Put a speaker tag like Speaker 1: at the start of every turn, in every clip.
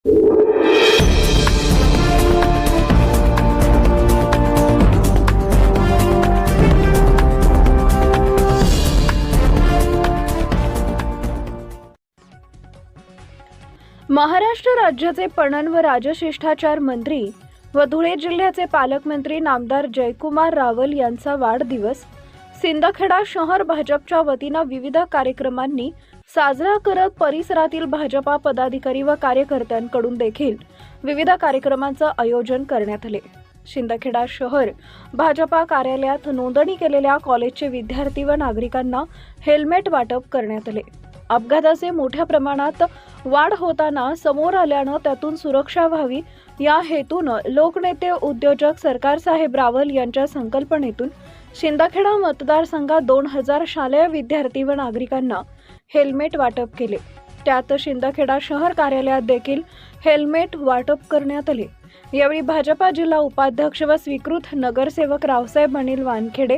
Speaker 1: महाराष्ट्र राज्याचे पणन व राजशिष्टाचार मंत्री व धुळे जिल्ह्याचे पालकमंत्री नामदार जयकुमार रावल यांचा वाढदिवस सिंदखेडा शहर भाजपच्या वतीने विविध कार्यक्रमांनी साजरा करत परिसरातील भाजपा पदाधिकारी व कार्यकर्त्यांकडून देखील विविध कार्यक्रमांचे आयोजन करण्यात आले। सिंदखेडा शहर भाजपा कार्यालयात नोंदणी केलेल्या कॉलेजचे विद्यार्थी व नागरिकांना हेल्मेट वाटप करण्यात आले। अपघाताचे मोठ्या प्रमाणात वाढ होताना समोर आल्याने त्यातून सुरक्षा व्हावी या हेतूने लोकनेते उद्योजक सरकार साहेब रावल यांच्या संकल्पनेतून सिंदखेडा मतदारसंघात 2000 शालेय विद्यार्थी व नागरिकांना हेल्मेट वाटप केले। त्यात सिंदखेडा शहर कार्यालयात देखील हेल्मेट वाटप करण्यात आले। यावेळी भाजपा जिल्हा उपाध्यक्ष व स्वीकृत नगरसेवक रावसाहेब अनिल वानखेडे,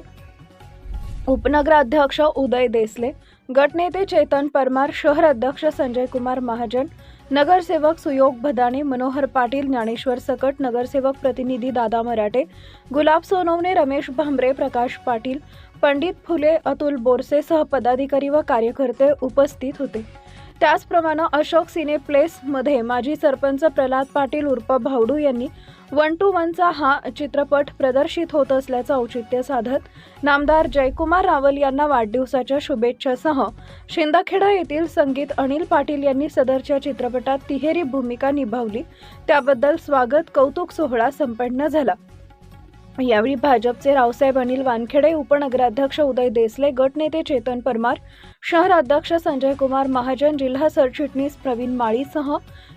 Speaker 1: उपनगराध्यक्ष उदय देसले, गटनेते चेतन परमार, शहर अध्यक्ष संजय कुमार महाजन, नगरसेवक सुयोग भदाणे, मनोहर पाटील, ज्ञानेश्वर सकट, नगरसेवक प्रतिनिधी दादा मराठे, गुलाब सोनवणे, रमेश भांबरे, प्रकाश पाटील, पंडित फुले, अतुल बोरसे सह पदाधिकारी व कार्यकर्ते उपस्थित होते। त्याचप्रमाणे अशोक सिनेप्लेस मध्ये माजी सरपंच प्रल्हाद पाटील उर्फ भावडू यांनी 1 to 1 चा हा चित्रपट प्रदर्शित होत असल्याचं औचित्य साधत नामदार जयकुमार रावल यांना वाढदिवसाच्या शुभेच्छासह सिंदखेडा येथील संगीत अनिल पाटील यांनी सदरच्या चित्रपटात तिहेरी भूमिका निभावली त्याबद्दल स्वागत कौतुक सोहळा संपन्न झाला। यावेळी भाजपचे रावसाहेब अनिल वानखेडे, उपनगराध्यक्ष उदय देसले, गटनेते चेतन परमार, शहर अध्यक्ष संजय कुमार महाजन, जिल्हा सरचिटणीस प्रवीण माळीसह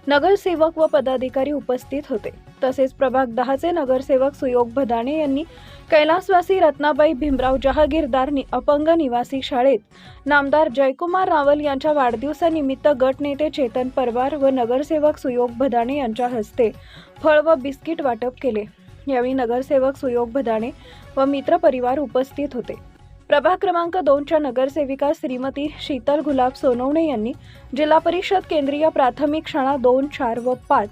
Speaker 1: नगरसेवक व पदाधिकारी उपस्थित होते। तसेच प्रभाग 10 चे नगरसेवक सुयोग भदाणे यांनी कैलासवासी रत्नाबाई भीमराव जहागीरदार अपंग निवासी शाळेत नामदार जयकुमार रावल यांच्या वाढदिवसानिमित्त गटनेते चेतन परमार व नगरसेवक सुयोग भदाणे यांच्या हस्ते फळ व बिस्किट वाटप केले। यावेळी नगरसेवक सुयोग भदाणे व मित्र परिवार उपस्थित होते। प्रभाग क्रमांक 2 च्या नगरसेविका श्रीमती शीतल गुलाब सोनवणे यांनी जिल्हा परिषद केंद्रीय प्राथमिक शाळा 2, 4 व 5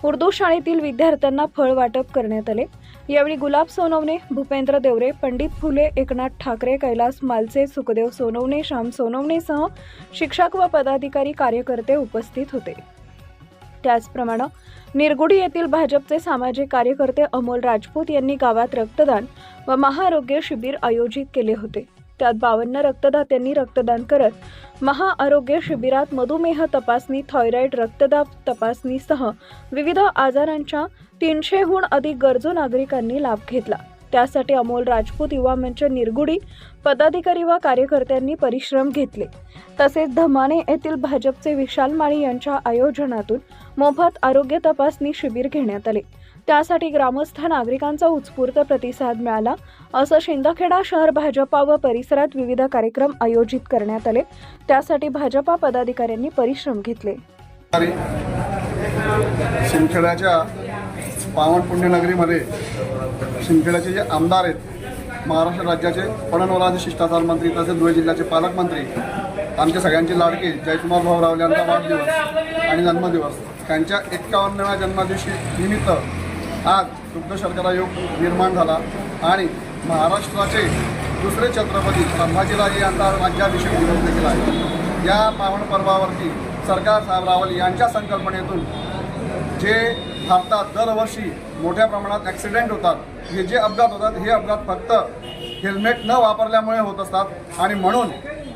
Speaker 1: उर्दू शाळेतील विद्यार्थ्यांना फळ वाटप करण्यात आले। यावेळी गुलाब सोनवणे, भूपेंद्र देवरे, पंडित फुले, एकनाथ ठाकरे, कैलास मालचे, सुखदेव सोनवणे, श्याम सोनवणे सह शिक्षक व पदाधिकारी कार्यकर्ते उपस्थित होते। त्याचप्रमाणे निरगुडी येथील भाजपचे सामाजिक कार्यकर्ते अमोल राजपूत यांनी गावात रक्तदान व महाआरोग्य शिबिर आयोजित केले होते। त्यात 52 रक्तदात्यांनी रक्तदान करत महाआरोग्य शिबिरात मधुमेह तपासणी, थायरॉइड, रक्तदाब तपासणीसह विविध आजारांच्या 300हून अधिक गरजू नागरिकांनी लाभ घेतला। त्यासाठी अमोल राजपूत युवा मंच निरगुडी पदाधिकारी व कार्यकर्त्यांनी परिश्रम घेतले। तसेच धमाने येथील भाजपचे विशाल माळी यांच्या आयोजनातून मोफत आरोग्य तपासणी शिबिर घेण्यात आले। त्यासाठी ग्रामस्थ नागरिकांचा उत्स्फूर्त प्रतिसाद मिळाला असं सिंदखेडा शहर भाजपा व परिसरात विविध कार्यक्रम आयोजित करण्यात आले। त्यासाठी भाजपा पदाधिकाऱ्यांनी परिश्रम घेतले।
Speaker 2: सिंदखेडाच्या पावन पुण्यनगरीमध्ये सिंदखेडाचे जे आमदार आहेत, महाराष्ट्र राज्याचे पणन व राजशिष्टाचार मंत्री तसेच धुळे जिल्ह्याचे पालकमंत्री, आमच्या सगळ्यांचे लाडके जयकुमार भाऊ रावल यांचा वाढदिवस आणि जन्मदिवस, त्यांच्या 51व्या जन्मदिवशी निमित्त आज दुग्ध शर्करा योग निर्माण झाला आणि महाराष्ट्राचे दुसरे छत्रपती संभाजीराजे यांचा राज्याभिषेक दिवस देखील आहे। या पावन पर्वावरती सरकार साहेब रावल यांच्या संकल्पनेतून जे भारतात दरवर्षी मोठ्या प्रमाणात ॲक्सिडेंट होतात, हे जे अपघात होतात, हे अपघात फक्त हेल्मेट न वापरल्यामुळे होत असतात आणि म्हणून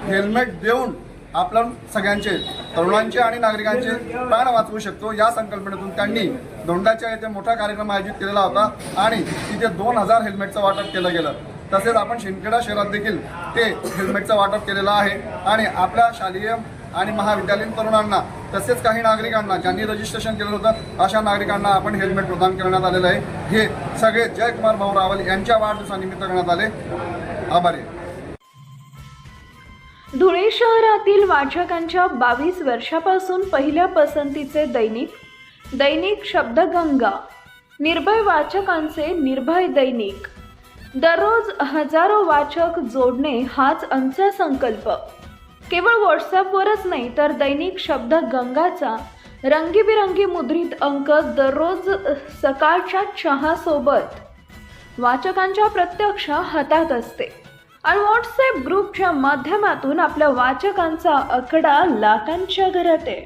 Speaker 2: हेल्मेट देऊन आपण सगळ्यांचे, तरुणांचे आणि नागरिकांचे प्राण वाचवू शकतो या संकल्पनेतून त्यांनी दोंडाच्या येथे मोठा कार्यक्रम आयोजित केलेला होता आणि तिथे 2000 हेल्मेटचं वाटप केलं गेलं। तसेच आपण सिंदखेडा शहरात देखील ते हेल्मेटचं वाटप केलेलं आहे आणि आपल्या शालेय आणि महाविद्यालयीन तरुणांना तसेच काही नागरिकांना ज्यांनी रजिस्ट्रेशन केलं होतं अशा नागरिकांना आपण हेल्मेट प्रदान करण्यात आलेलं आहे। हे सगळे जयकुमार भाऊ रावल यांच्या वाढदिवसानिमित्त करण्यात आले। आभारी।
Speaker 1: धुळे शहरातील वाचकांच्या 22 वर्षापासून पहिल्या पसंतीचे दैनिक शब्दगंगा, निर्भय वाचकांचे निर्भय दैनिक, दररोज हजारो वाचक जोडणे हाच आमचा संकल्प। केवळ व्हॉट्सअपवरच नाही तर दैनिक शब्दगंगाचा रंगीबिरंगी मुद्रित अंक दररोज सकाळच्या चहासोबत वाचकांच्या प्रत्यक्ष हातात असते आणि व्हॉट्सॲप ग्रुपच्या माध्यमातून आपल्या वाचकांचा आकडा लाखांच्या घरात आहे.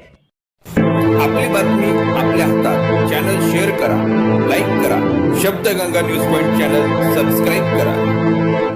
Speaker 3: आपली बातमी आपल्या हातात. चॅनल शेअर करा, लाईक करा. Shabdganga news point channel subscribe करा.